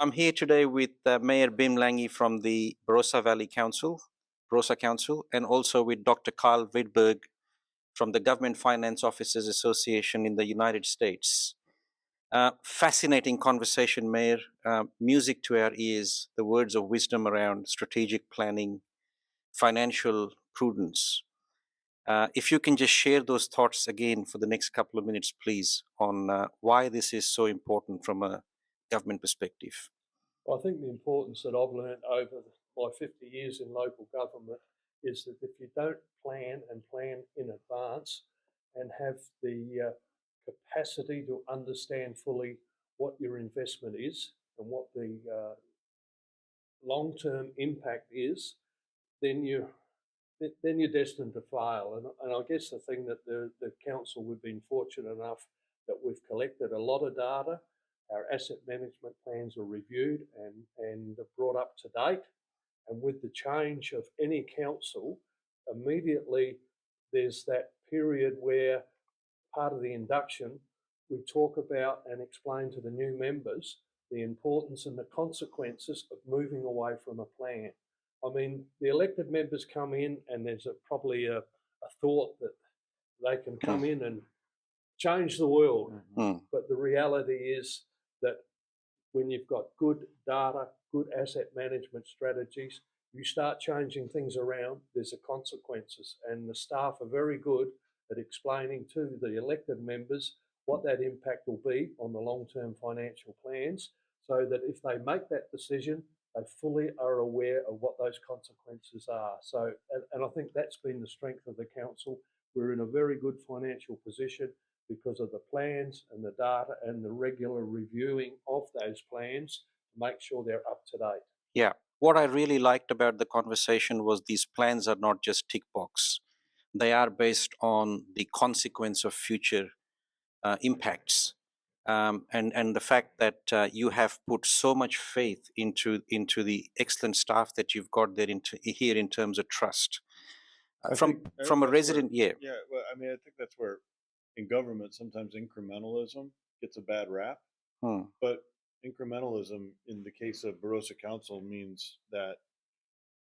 I'm here today with Mayor Bim Lange from the Barossa Council, and also with Dr. Carl Wedberg from the Government Finance Officers Association in the United States. Fascinating conversation, Mayor. Music to our ears, the words of wisdom around strategic planning, financial prudence. If you can just share those thoughts again for the next couple of minutes, please, on why this is so important from a government perspective. I think the importance that I've learned over my 50 years in local government is that if you don't plan and plan in advance and have the capacity to understand fully what your investment is and what the long-term impact is, then you're destined to fail. And I guess the thing that the council, we've been fortunate enough that we've collected a lot of data. Our asset management plans are reviewed and brought up to date. And with the change of any council, immediately there's that period where part of the induction, we talk about and explain to the new members the importance and the consequences of moving away from a plan. I mean, the elected members come in and there's probably a thought that they can come in and change the world. But the reality is that when you've got good data, good asset management strategies, you start changing things around, there's a consequences. And the staff are very good at explaining to the elected members what that impact will be on the long-term financial plans, so that if they make that decision, they fully are aware of what those consequences are. So, and I think that's been the strength of the council. We're in a very good financial position because of the plans and the data and the regular reviewing of those plans to make sure they're up to date. Yeah. What I really liked about the conversation was these plans are not just tick box. They are based on the consequence of future impacts. And the fact that you have put so much faith into the excellent staff that you've got there here in terms of trust. From a resident, yeah. Well, I mean, I think that's where in government sometimes incrementalism gets a bad rap. But incrementalism in the case of Barossa Council means that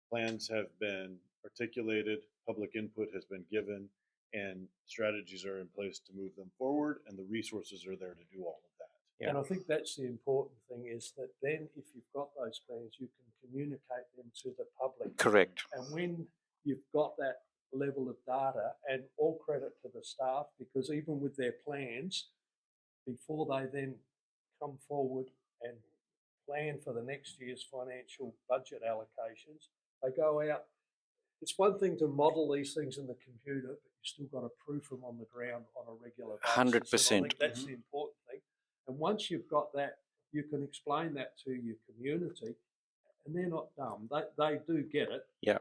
plans have been articulated, public input has been given, and strategies are in place to move them forward, and the resources are there to do all of that. Yeah. And I think that's the important thing, is that then if you've got those plans, you can communicate them to the public. Correct. And when you've got that level of data, and all credit to the staff, because even with their plans, before they then come forward and plan for the next year's financial budget allocations, they go out. It's one thing to model these things in the computer, but you still got to proof them on the ground on a regular basis. 100%. And I think that's the important thing. And once you've got that, you can explain that to your community, and they're not dumb. They do get it. Yeah.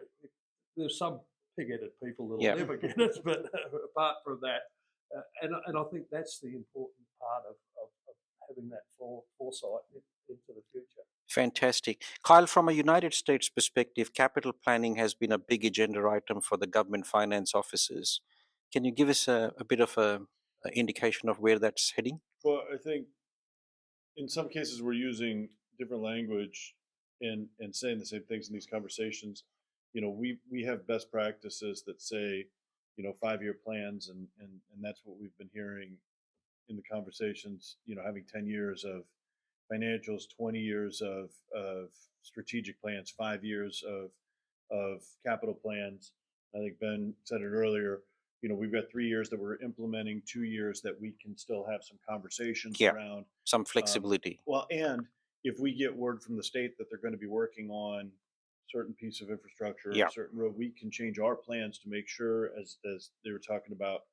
There's some pig-headed people that'll never get it, but apart from that, and I think that's the important part of having that foresight into the future. Fantastic. Kyle, from a United States perspective, capital planning has been a big agenda item for the government finance officers. Can you give us a bit of an indication of where that's heading? Well, I think in some cases we're using different language and saying the same things in these conversations. You know, we have best practices that say, 5-year plans, and that's what we've been hearing in the conversations, having 10 years of financials, 20 years of strategic plans, 5 years of capital plans. I think Ben said it earlier, we've got 3 years that we're implementing, 2 years that we can still have some conversations around. Some flexibility. Well, and if we get word from the state that they're going to be working on certain piece of infrastructure, a certain road, we can change our plans to make sure, as they were talking about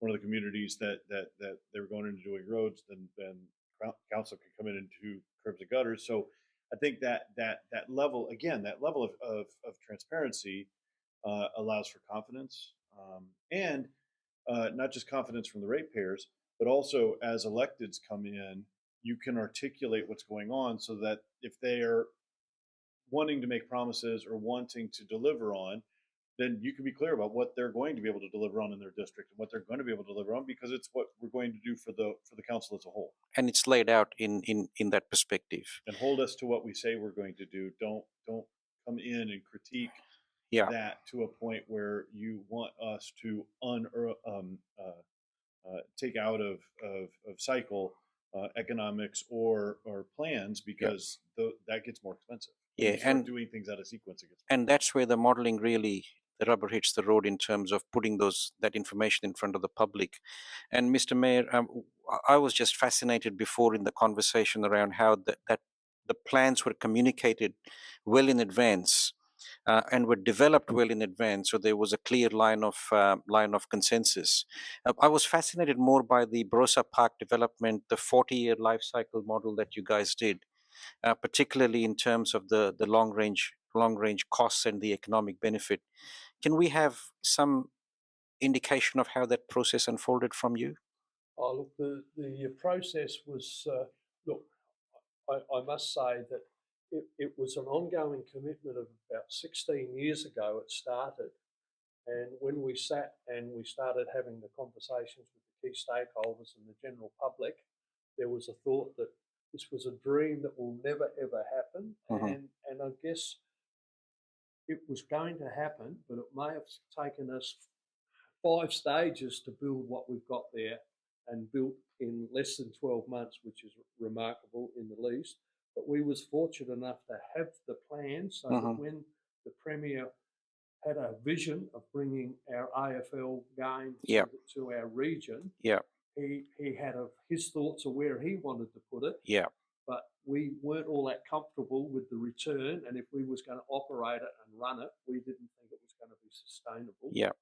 one of the communities that they were going into doing roads, then council can come in and do curbs and gutters. So I think that level, again, that level of transparency allows for confidence, and not just confidence from the ratepayers, but also as electeds come in, you can articulate what's going on, so that if they are wanting to make promises or wanting to deliver on, then you can be clear about what they're going to be able to deliver on in their district and what they're going to be able to deliver on, because it's what we're going to do for the council as a whole. And it's laid out in that perspective. And hold us to what we say we're going to do. Don't come in and critique that to a point where you want us to take out of cycle economics or plans, because that gets more expensive. And doing things out of sequence, it gets more and that's where the modeling really, the rubber hits the road in terms of putting that information in front of the public. And Mr. Mayor, I was just fascinated before in the conversation around how that the plans were communicated well in advance. And were developed well in advance, so there was a clear line of consensus. I was fascinated more by the Barossa Park development, the 40-year life cycle model that you guys did, particularly in terms of the long range costs and the economic benefit. Can we have some indication of how that process unfolded from you? Oh, look, the process was, look, I must say that it was an ongoing commitment of about 16 years ago it started. And when we sat and we started having the conversations with the key stakeholders and the general public, there was a thought that this was a dream that will never, ever happen. And I guess it was going to happen, but it may have taken us 5 stages to build what we've got there, and built in less than 12 months, which is remarkable in the least. But we was fortunate enough to have the plan, so that when the Premier had a vision of bringing our AFL game to our region, he had his thoughts of where he wanted to put it. But we weren't all that comfortable with the return, and if we was going to operate it and run it, we didn't think it was going to be sustainable.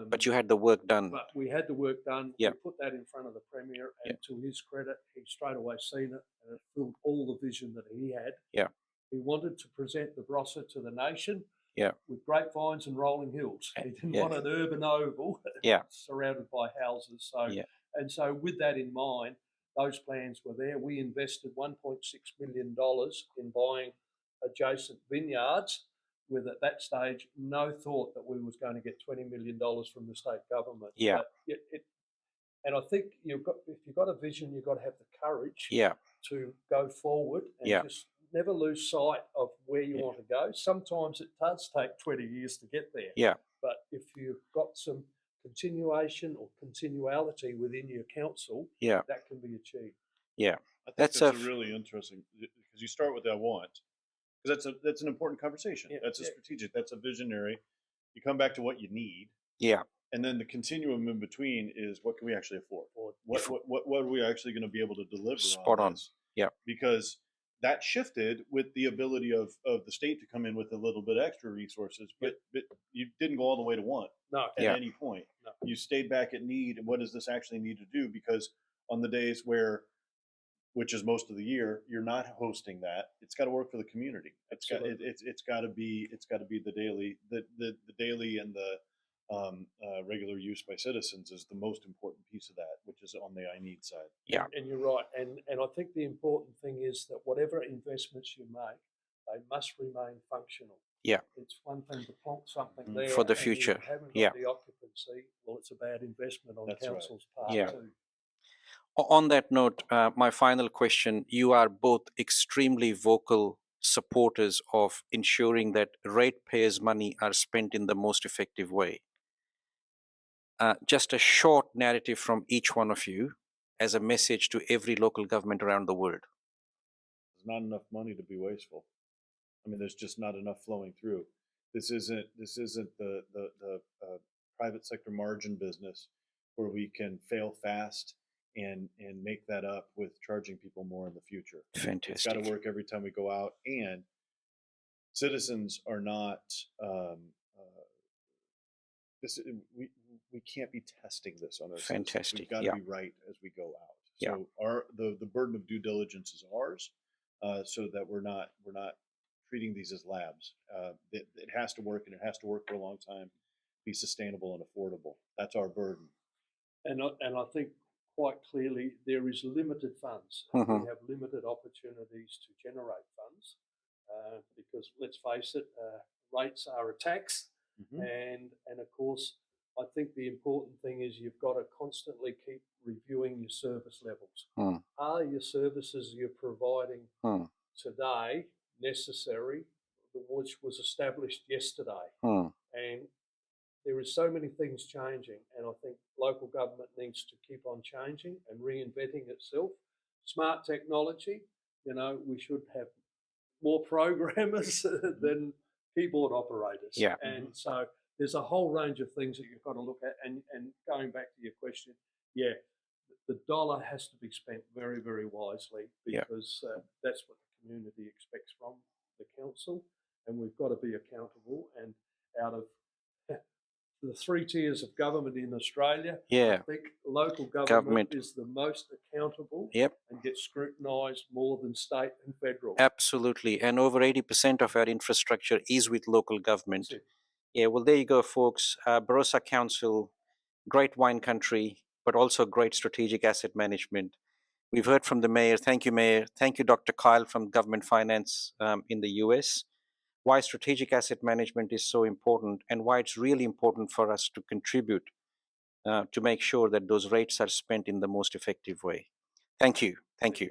But you had the work done. But we had the work done. We put that in front of the Premier, and to his credit, he straight away seen it, and it filled all the vision that he had. He wanted to present the Barossa to the nation with grapevines and rolling hills. He didn't want an urban oval surrounded by houses. So with that in mind, those plans were there. We invested $1.6 million in buying adjacent vineyards, with at that stage no thought that we was going to get $20 million from the state government. And I think if you've got a vision, you've got to have the courage to go forward and just never lose sight of where you want to go. Sometimes it does take 20 years to get there. But if you've got some continuation or continuality within your council, that can be achieved. I think that's a really interesting, because you start with "I want," because that's an important conversation. That's a strategic. That's a visionary. You come back to what you need. And then the continuum in between is, what can we actually afford? What are we actually going to be able to deliver? Spot on. Because that shifted with the ability of the state to come in with a little bit extra resources, but you didn't go all the way to want at any point. You stayed back at need. And what does this actually need to do? Because on the days which is most of the year, you're not hosting that. It's got to work for the community. It's got to be the daily and the regular use by citizens is the most important piece of that, which is on the I need side. And you're right. And I think the important thing is that whatever investments you make, they must remain functional. It's one thing to plonk something there for the future. You haven't got the occupancy. Well, it's a bad investment on council's part too. On that note, my final question: you are both extremely vocal supporters of ensuring that ratepayers' money are spent in the most effective way. Just a short narrative from each one of you as a message to every local government around the world. There's not enough money to be wasteful. I mean, there's just not enough flowing through. This isn't the private sector margin business where we can fail fast and make that up with charging people more in the future. Fantastic. It's got to work every time we go out, and citizens are not. We can't be testing this on our Fantastic. citizens. We've got to be right as we go out. So the burden of due diligence is ours, so that we're not treating these as labs. It has to work, and it has to work for a long time, be sustainable and affordable. That's our burden. And I think quite clearly there is limited funds. We have limited opportunities to generate funds, because let's face it, rates are a tax. And of course, I think the important thing is you've got to constantly keep reviewing your service levels. Are your services you're providing today necessary, which was established yesterday? And there is so many things changing, and I think local government needs to keep on changing and reinventing itself. Smart technology, we should have more programmers than keyboard operators. Yeah. And so there's a whole range of things that you've got to look at. And going back to your question, yeah, the dollar has to be spent very, very wisely, because that's what the community expects from the council, and we've got to be accountable. And out of the 3 tiers of government in Australia, I think local government is the most accountable and gets scrutinised more than state and federal. Absolutely. And over 80% of our infrastructure is with local government. Yeah, well, there you go, folks. Barossa Council, great wine country, but also great strategic asset management. We've heard from the mayor. Thank you, Mayor. Thank you, Dr. Kyle from Government Finance in the US. Why strategic asset management is so important, and why it's really important for us to contribute to make sure that those rates are spent in the most effective way. Thank you. Thank you.